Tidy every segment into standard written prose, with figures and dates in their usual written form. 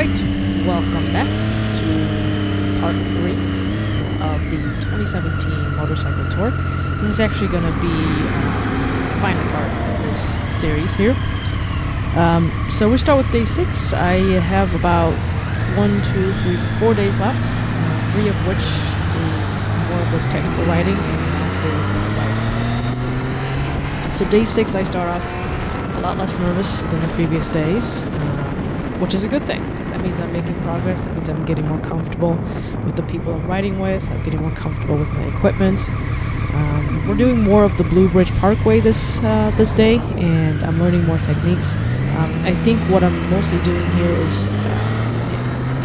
Alright, welcome back to part 3 of the 2017 motorcycle tour. This is actually going to be the final part of this series here. So we start with day 6. I have about 4 days left, 3 of which is more of this technical writing and the last day of writing. So day 6 I start off a lot less nervous than the previous days, which is a good thing. That means I'm making progress. That means I'm getting more comfortable with the people I'm riding with. I'm getting more comfortable with my equipment. We're doing more of the Blue Bridge Parkway this day, and I'm learning more techniques. I think what I'm mostly doing here is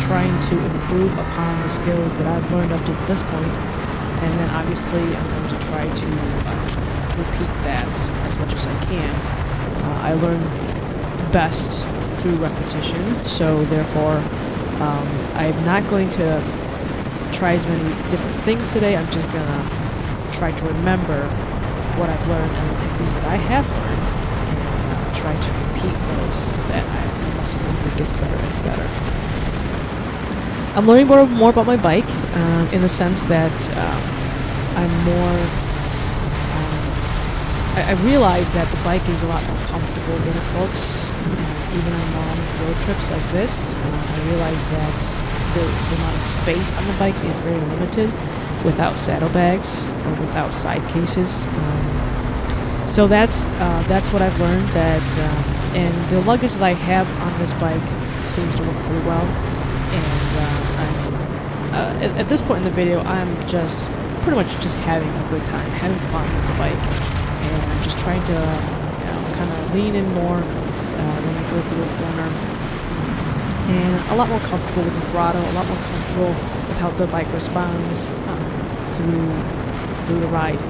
trying to improve upon the skills that I've learned up to this point, and then obviously I'm going to try to repeat that as much as I can. I learn best through repetition, so therefore I'm not going to try as many different things today. I'm just gonna try to remember what I've learned and the techniques that I have learned, and try to repeat those so that my muscle memory gets better and better. I'm learning more about my bike in the sense that I'm more I realized that the bike is a lot more comfortable than it looks, even on long road trips like this. I realized that the amount of space on the bike is very limited without saddlebags or without side cases. So that's what I've learned, that and the luggage that I have on this bike seems to work pretty well. And at this point in the video, I'm just pretty much just having a good time, having fun with the bike. And I'm just trying to, kind of lean in more when I go through a corner. And a lot more comfortable with the throttle, a lot more comfortable with how the bike responds through the ride.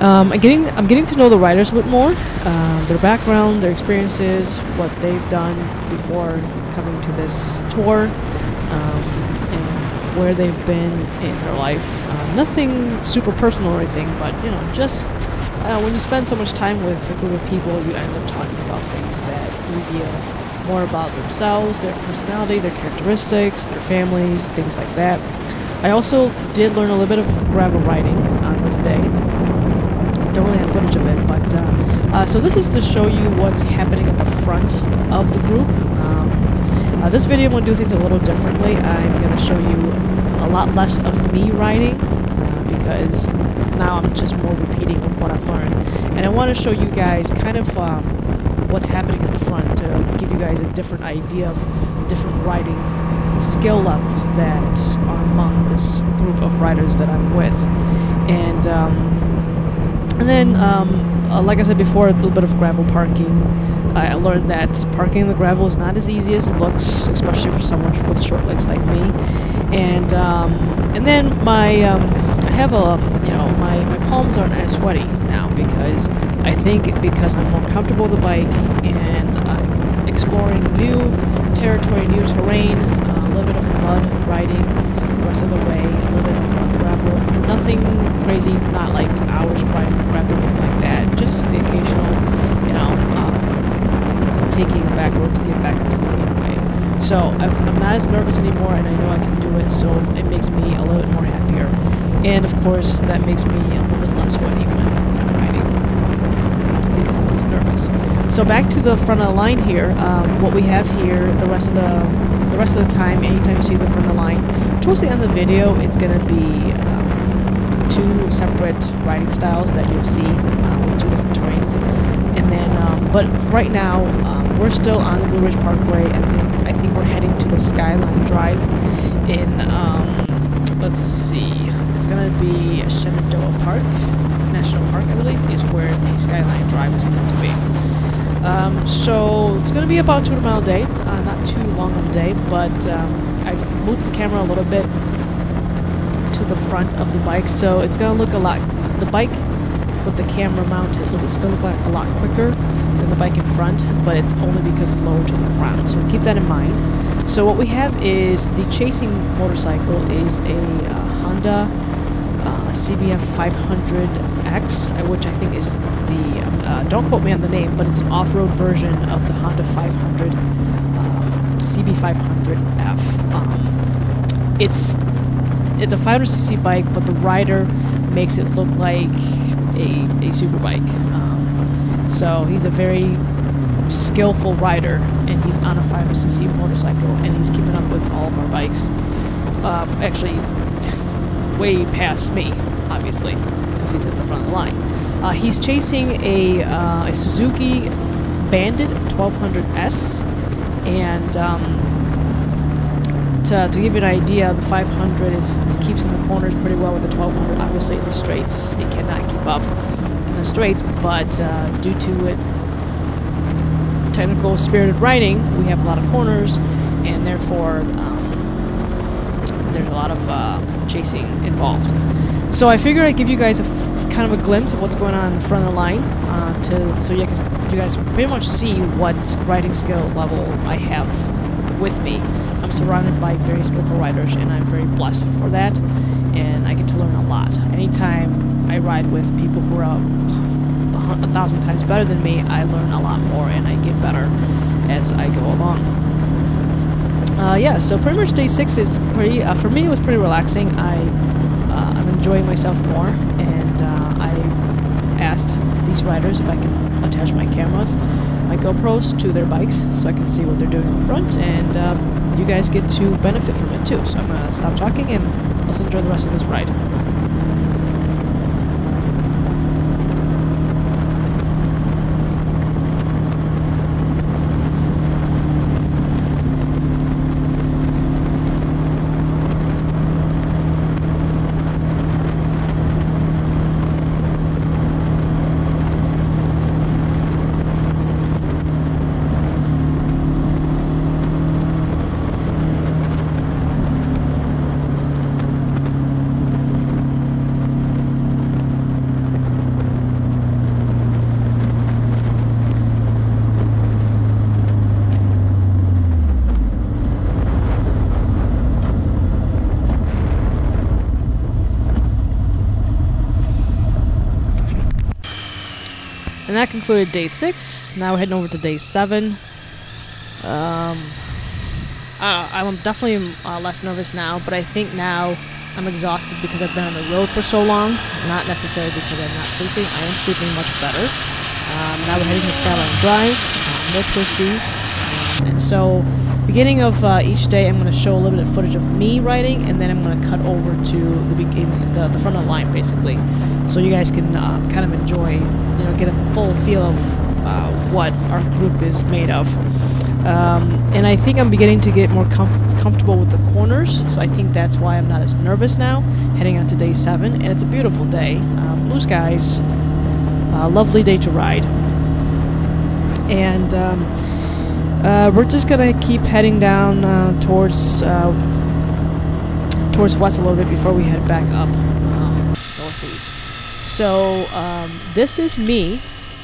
I'm getting to know the riders a bit more, their background, their experiences, what they've done before coming to this tour, and where they've been in their life. Nothing super personal or anything, but just. When you spend so much time with a group of people, you end up talking about things that reveal more about themselves, their personality, their characteristics, their families, things like that. I also did learn a little bit of gravel riding on this day. Don't really have footage of it, but so this is to show you what's happening at the front of the group. This video I'm going to do things a little differently. I'm going to show you a lot less of me riding, because now I'm just more repeating of what I've learned. And I want to show you guys kind of what's happening in the front to give you guys a different idea of different riding skill levels that are among this group of riders that I'm with. And then, like I said before, a little bit of gravel parking. I learned that parking in the gravel is not as easy as it looks, especially for someone with short legs like me. And then I have my palms aren't as sweaty now, because I think because I'm more comfortable with the bike and I'm exploring new territory, new terrain, a little bit of mud riding the rest of the way, a little bit of gravel, nothing crazy, not like hours riding gravel, anything like that, just the occasional, taking a back road to get back into the main way. So I'm not as nervous anymore, and I know I can do it, so it makes me a little bit more happier. And of course, that makes me a little bit less sweaty when I'm riding, because I'm less nervous. So back to the front of the line here. What we have here, the rest of the time, anytime you see the front of the line, towards the end of the video, it's going to be 2 separate riding styles that you'll see with 2 different terrains. And then, but right now, we're still on the Blue Ridge Parkway, and then I think we're heading to the Skyline Drive in, let's see, it's going to be Shenandoah Park, National Park, I believe, is where the Skyline Drive is meant to be. So it's going to be about 200 mile a day, not too long of a day, but I've moved the camera a little bit to the front of the bike, so it's going to look a lot, the bike with the camera mounted, it's going to look like a lot quicker than the bike in front, but it's only because it's lower to the ground, so keep that in mind. So what we have is the chasing motorcycle is a Honda CBF 500X, which I think is the, don't quote me on the name, but it's an off-road version of the Honda 500 CB500F. It's a 500cc bike, but the rider makes it look like a super bike. So he's a very skillful rider, and he's on a 500cc motorcycle, and he's keeping up with all of our bikes. Actually, he's way past me, obviously, because he's at the front of the line. He's chasing a Suzuki Bandit 1200S, and to give you an idea, the 500 keeps in the corners pretty well with the 1200. Obviously, in the straights, it cannot keep up in the straights, but due to it technical spirited riding, we have a lot of corners, and therefore there's a lot of chasing involved. So I figured I'd give you guys kind of a glimpse of what's going on in the front of the line, so you guys pretty much see what riding skill level I have with me. I'm surrounded by very skillful riders, and I'm very blessed for that, and I get to learn a lot. Anytime I ride with people who are 1,000 times better than me, I learn a lot more, and I get better as I go along. Yeah, so pretty much day 6 is pretty, for me it was pretty relaxing. I'm enjoying myself more, and I asked these riders if I can attach my cameras, my GoPros, to their bikes so I can see what they're doing up front, and you guys get to benefit from it too. So I'm going to stop talking and let's enjoy the rest of this ride. And that concluded day 6. Now we're heading over to day 7. I'm definitely less nervous now, but I think now I'm exhausted because I've been on the road for so long. Not necessarily because I'm not sleeping. I am sleeping much better. Now we're heading to Skyline Drive, more twisties. And so, beginning of each day, I'm going to show a little bit of footage of me riding, and then I'm going to cut over to the beginning, the front of the line, basically, so you guys can kind of enjoy, get a full feel of what our group is made of. And I think I'm beginning to get more comfortable with the corners, so I think that's why I'm not as nervous now, heading on to day 7, and it's a beautiful day. Blue skies, lovely day to ride. And we're just gonna keep heading down towards west a little bit before we head back up northeast. So this is me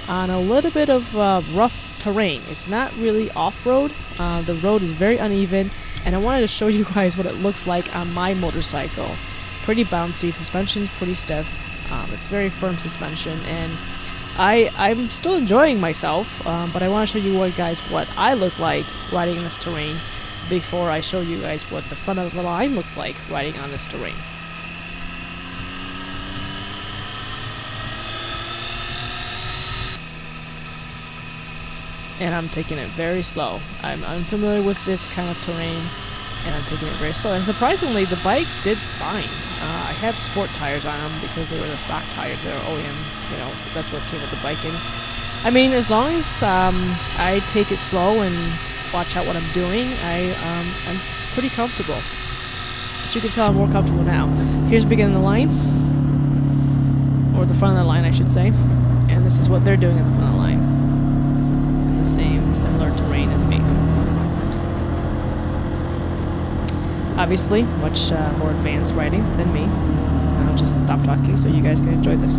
on a little bit of rough terrain. It's not really off-road. The road is very uneven, and I wanted to show you guys what it looks like on my motorcycle. Pretty bouncy, suspension's pretty stiff. It's very firm suspension, and I'm still enjoying myself, but I want to show you guys what I look like riding in this terrain before I show you guys what the front of the line looks like riding on this terrain. And I'm taking it very slow. I'm unfamiliar with this kind of terrain, and I'm taking it very slow. And surprisingly, the bike did fine. I have sport tires on them because they were the stock tires. They're OEM, that's what came with the bike. And I mean, as long as I take it slow and watch out what I'm doing, I'm pretty comfortable. So you can tell I'm more comfortable now. Here's the beginning of the line, or the front of the line, I should say. And this is what they're doing at the front of the line. In the same, similar terrain as me. Obviously, much more advanced riding than me. I'll just stop talking so you guys can enjoy this.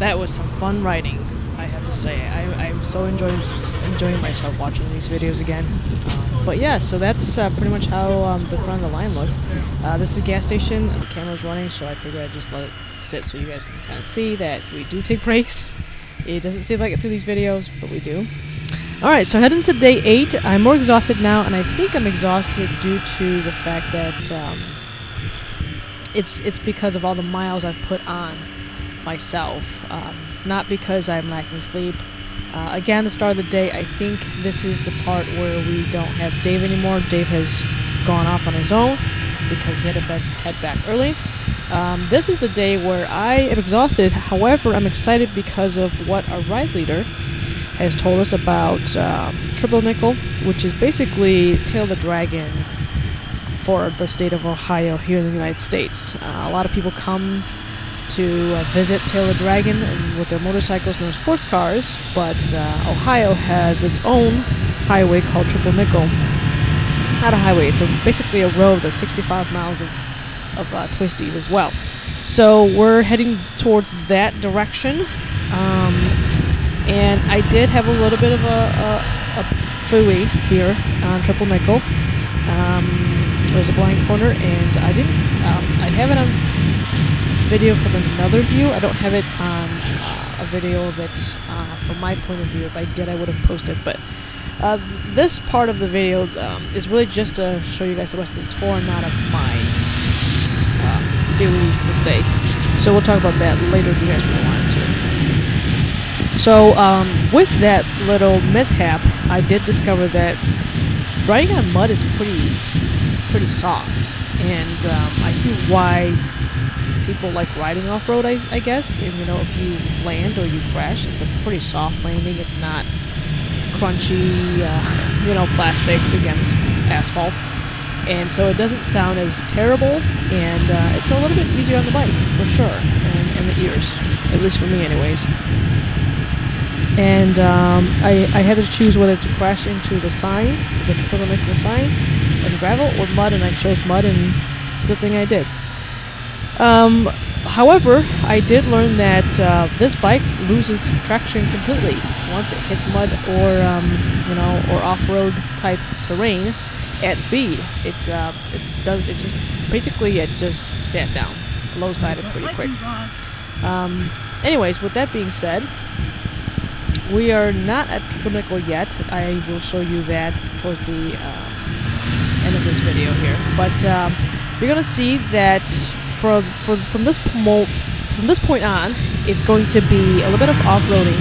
that was some fun riding, I have to say. I'm so enjoying myself watching these videos again. But yeah, so that's pretty much how the front of the line looks. This is a gas station. The camera's running, so I figured I'd just let it sit so you guys can kind of see that we do take breaks. It doesn't seem like it through these videos, but we do. Alright, so heading to day 8. I'm more exhausted now, and I think I'm exhausted due to the fact that it's because of all the miles I've put on myself, not because I'm lacking sleep. Again, the start of the day, I think this is the part where we don't have Dave anymore. Dave has gone off on his own because he had to head back early. This is the day where I am exhausted. However, I'm excited because of what our ride leader has told us about Triple Nickel, which is basically Tail the Dragon for the state of Ohio here in the United States. A lot of people come to visit Tail the Dragon with their motorcycles and their sports cars, but Ohio has its own highway called Triple Nickel. Not a highway, it's basically a road that's 65 miles of twisties as well. So we're heading towards that direction, and I did have a little bit of a fooey here on Triple Nickel. There's a blind corner, and I didn't. I have it on video from another view. I don't have it on a video of it from my point of view. If I did, I would have posted. But this part of the video is really just to show you guys the rest of the tour, not of my viewing mistake. So we'll talk about that later if you guys really wanted to. So with that little mishap, I did discover that riding on mud is pretty soft, and I see why people like riding off-road, I guess. And you know, if you land or you crash, it's a pretty soft landing. It's not crunchy, you know, plastics against asphalt, and so it doesn't sound as terrible, and it's a little bit easier on the bike for sure, and the ears, at least for me anyways. And I had to choose whether to crash into the sign, the Triple Nickel sign, and gravel, or mud, and I chose mud, and it's a good thing I did. However, I did learn that this bike loses traction completely once it hits mud or you know, or off-road type terrain at speed. It's just basically it just sat down, low-sided pretty quick. Anyways, with that being said, we are not at Triple Nickel yet. I will show you that towards the end of this video here. But you're gonna see that from this point on, it's going to be a little bit of off-roading,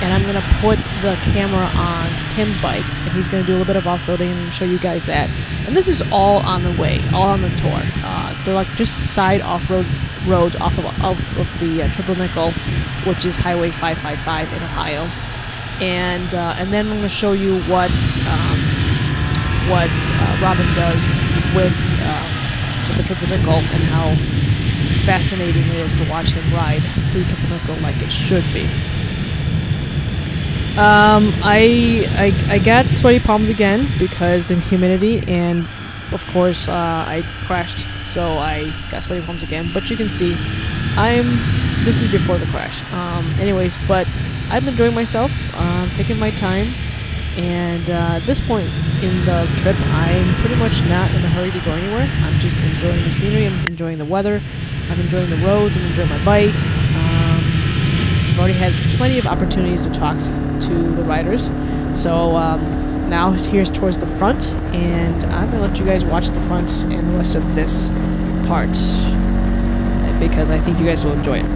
and I'm gonna put the camera on Tim's bike, and he's gonna do a little bit of off-roading and show you guys that. And this is all on the way, all on the tour. They're like just side off-road roads off of the Triple Nickel, which is Highway 555 in Ohio. And then I'm gonna show you what Robin does with the Triple Nickel, and how fascinating it is to watch him ride through Triple Nickel like it should be. I got sweaty palms again because the humidity, and of course I crashed, so I got sweaty palms again. But you can see this is before the crash. Anyways, but I've been enjoying myself, taking my time. And at this point in the trip, I'm pretty much not in a hurry to go anywhere. I'm just enjoying the scenery, I'm enjoying the weather, I'm enjoying the roads, I'm enjoying my bike. I've already had plenty of opportunities to talk to the riders. So now here's towards the front, and I'm going to let you guys watch the front and the rest of this part, because I think you guys will enjoy it.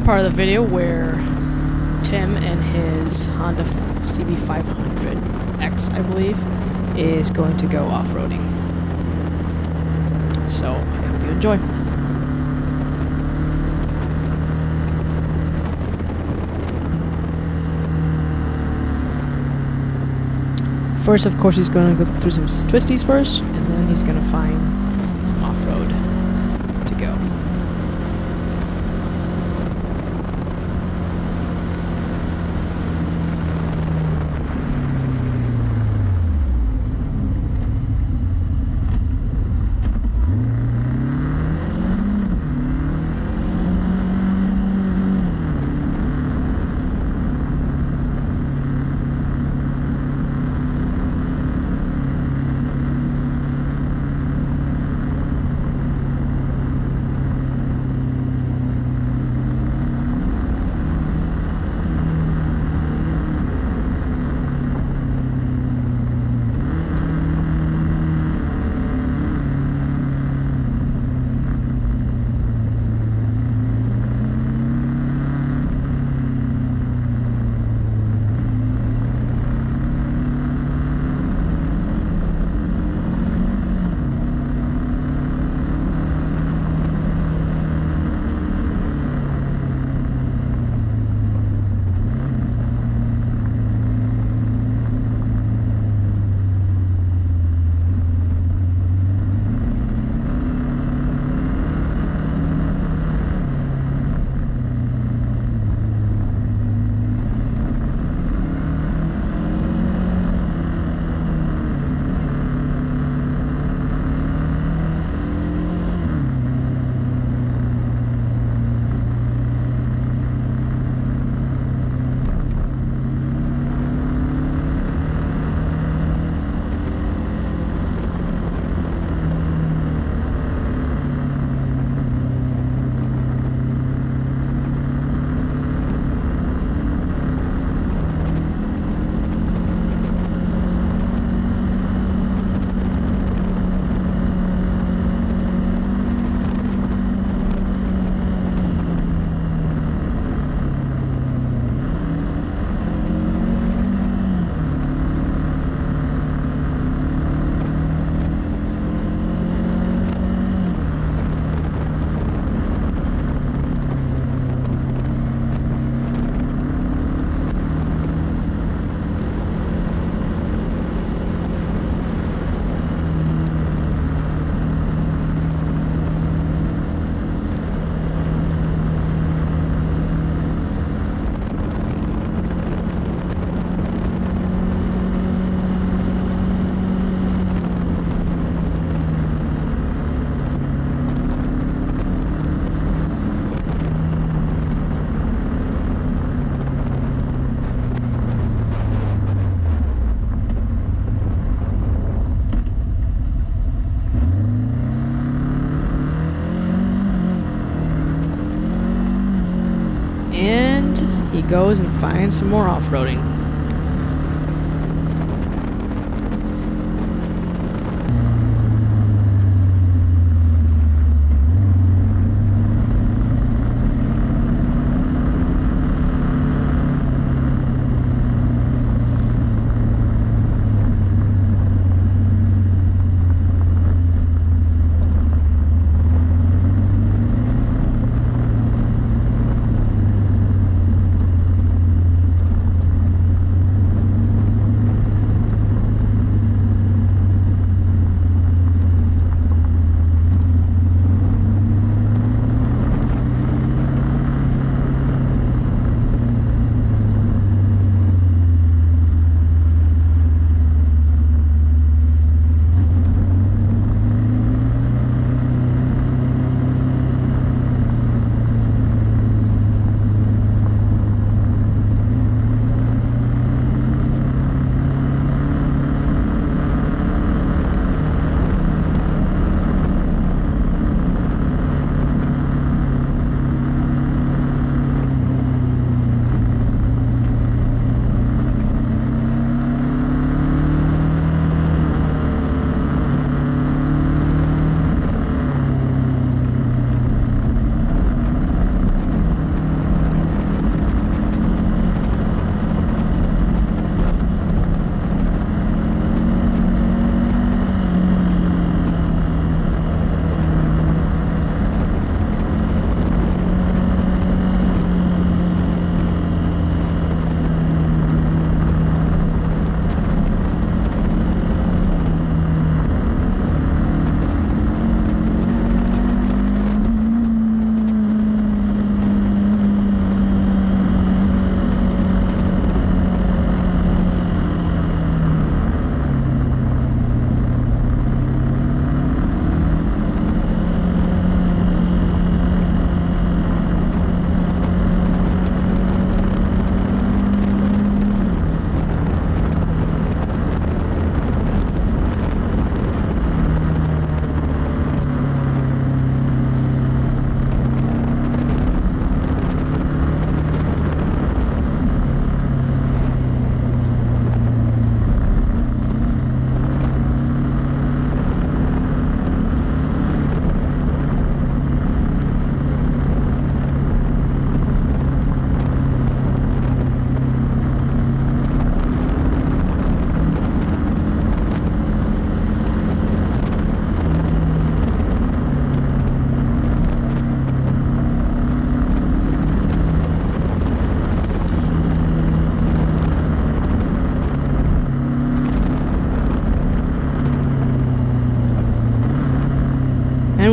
part of the video where Tim and his Honda CB500X, I believe, is going to go off-roading. So, I hope you enjoy. First, of course, he's going to go through some twisties first, and then he's going to find some off-road to go. He goes and finds some more off-roading.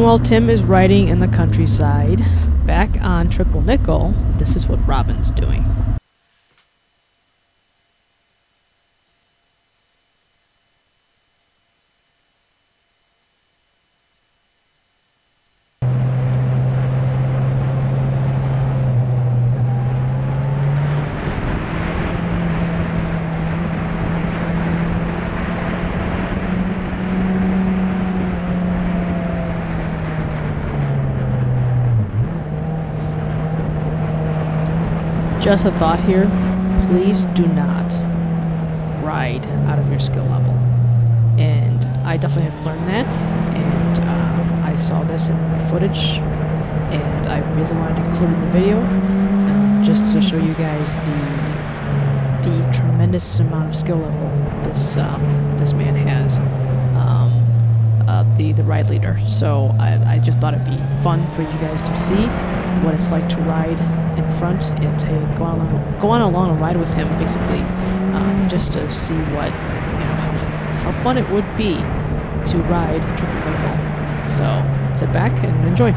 while Tim is riding in the countryside, back on Triple Nickel, this is what Robin's doing. Just a thought here, please do not ride out of your skill level. And I definitely have learned that, and I saw this in the footage, and I really wanted to include it in the video, just to show you guys the tremendous amount of skill level this man has, the ride leader. So I just thought it'd be fun for you guys to see what it's like to ride in front and to go on along a ride with him, basically, just to see what, how fun it would be to ride Triple Nickel. So sit back and enjoy.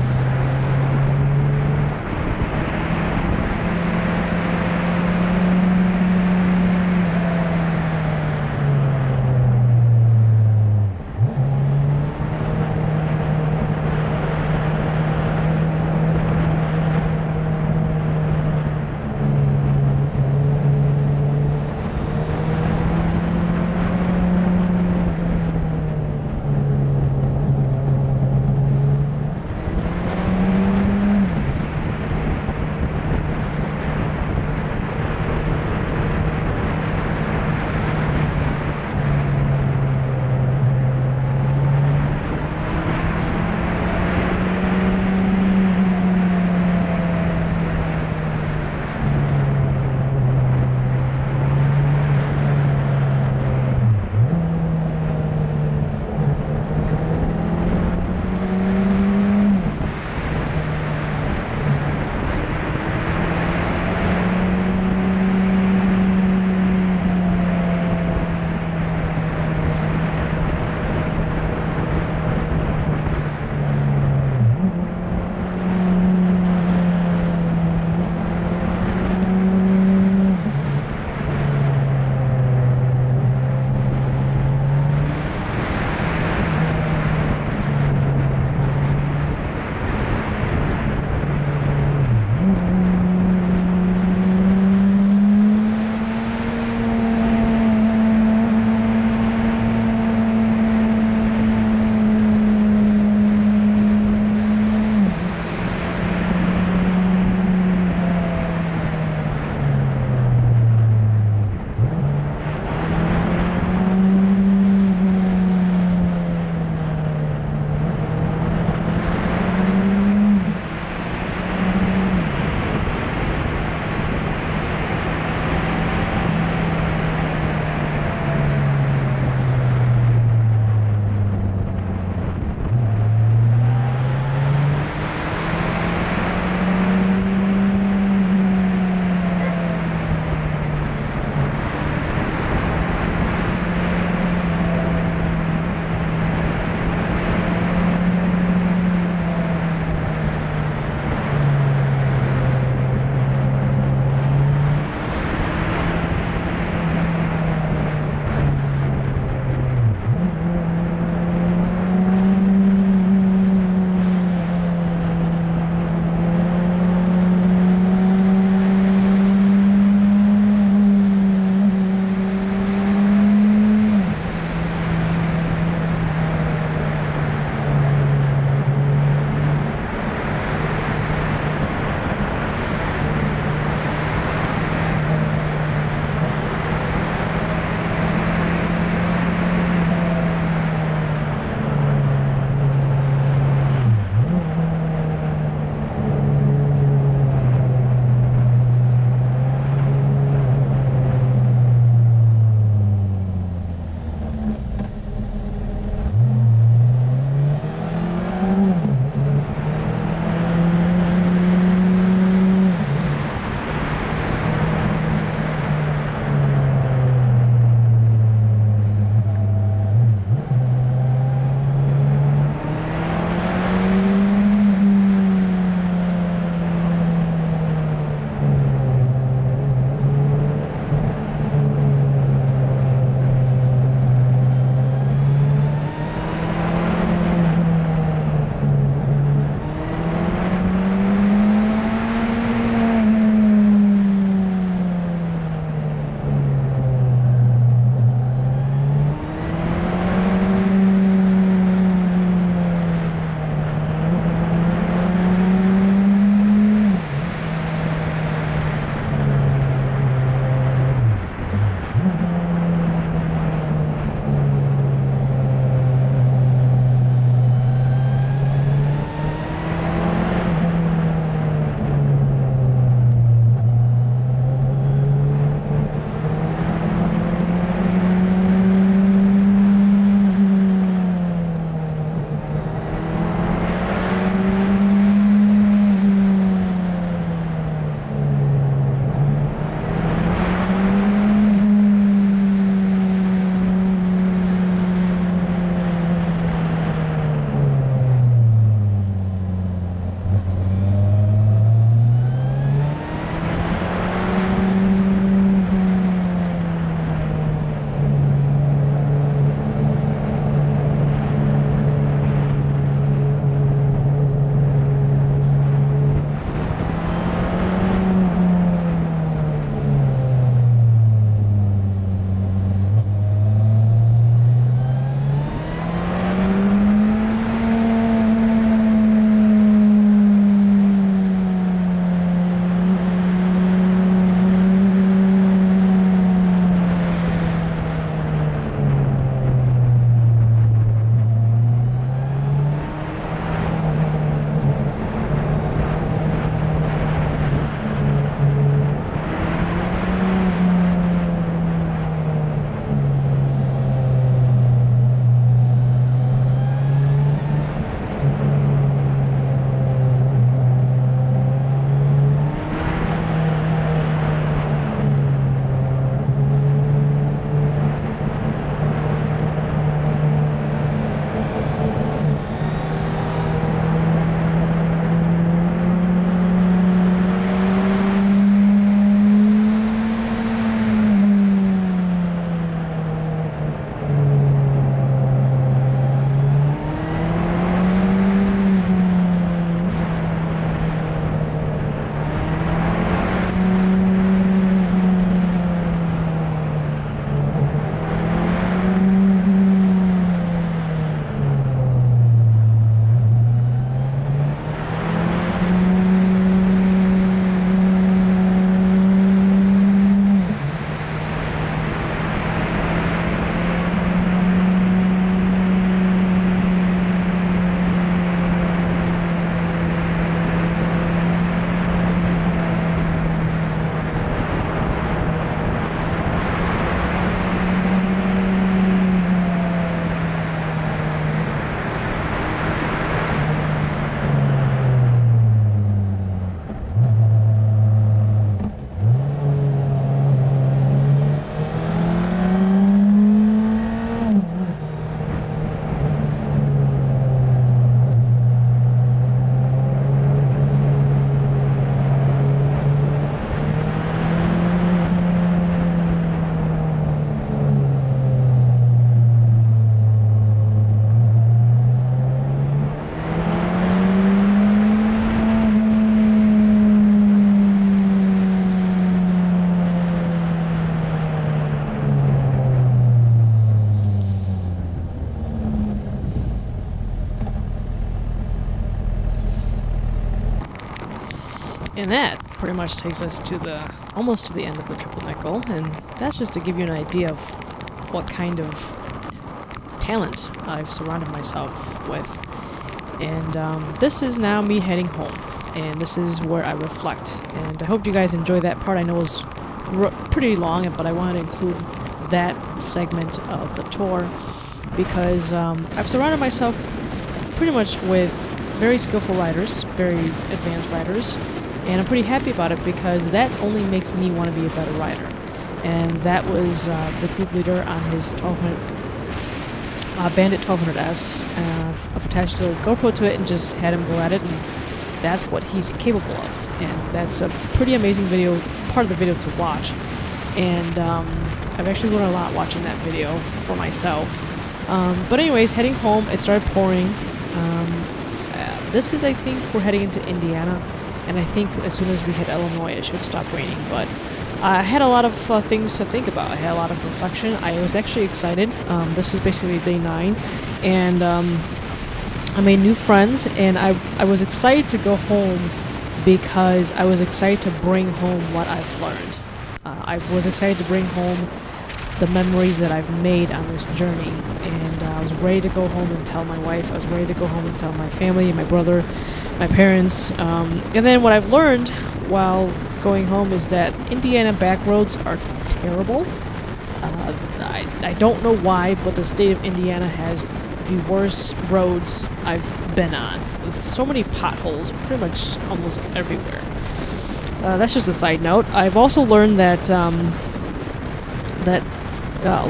And that pretty much takes us to almost to the end of the triple nickel, and that's just to give you an idea of what kind of talent I've surrounded myself with. And this is now me heading home, and this is where I reflect. And I hope you guys enjoy that part. I know it was pretty long, but I wanted to include that segment of the tour because I've surrounded myself pretty much with very skillful riders, very advanced riders, and I'm pretty happy about it because that only makes me want to be a better rider. And that was the group leader on his 1200 Bandit 1200S. I've attached a GoPro to it and just had him go at it, and that's what he's capable of. And that's a pretty amazing video, part of the video to watch. And I've actually learned a lot watching that video for myself. But anyways, heading home, it started pouring. This is, I think, we're heading into Indiana, and I think as soon as we hit Illinois, it should stop raining. But I had a lot of things to think about. I had a lot of reflection. I was actually excited. This is basically day 9, and I made new friends, and I was excited to go home because I was excited to bring home what I've learned. I was excited to bring home the memories that I've made on this journey, and I was ready to go home and tell my wife. I was ready to go home and tell my family, my brother, my parents. And then what I've learned while going home is that Indiana back roads are terrible. I don't know why, but the state of Indiana has the worst roads I've been on. With so many potholes, pretty much almost everywhere. That's just a side note. I've also learned that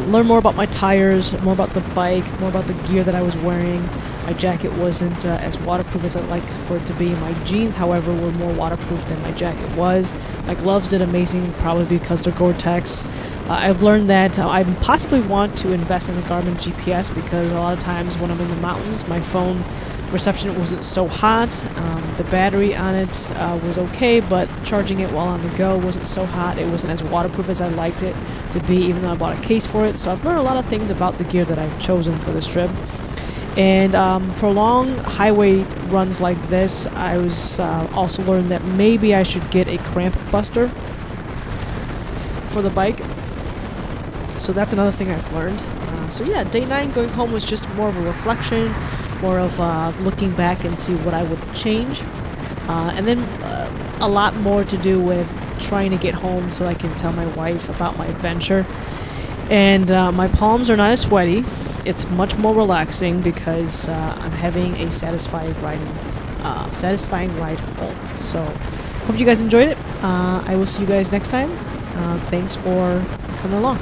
learn more about my tires, more about the bike, more about the gear that I was wearing. My jacket wasn't as waterproof as I'd like for it to be. My jeans, however, were more waterproof than my jacket was. My gloves did amazing, probably because they're Gore-Tex. I've learned that I possibly want to invest in a Garmin GPS because a lot of times when I'm in the mountains, my phone reception wasn't so hot. The battery on it was okay, but charging it while on the go wasn't so hot. It wasn't as waterproof as I liked it to be, even though I bought a case for it. So I've learned a lot of things about the gear that I've chosen for this trip. And for long highway runs like this, I was also learned that maybe I should get a cramp buster for the bike. So that's another thing I've learned. So yeah, day 9 going home was just more of a reflection, more of looking back and see what I would change. And then a lot more to do with trying to get home so I can tell my wife about my adventure. And my palms are not as sweaty. It's much more relaxing because I'm having a satisfying ride home. So hope you guys enjoyed it. I will see you guys next time. Thanks for coming along.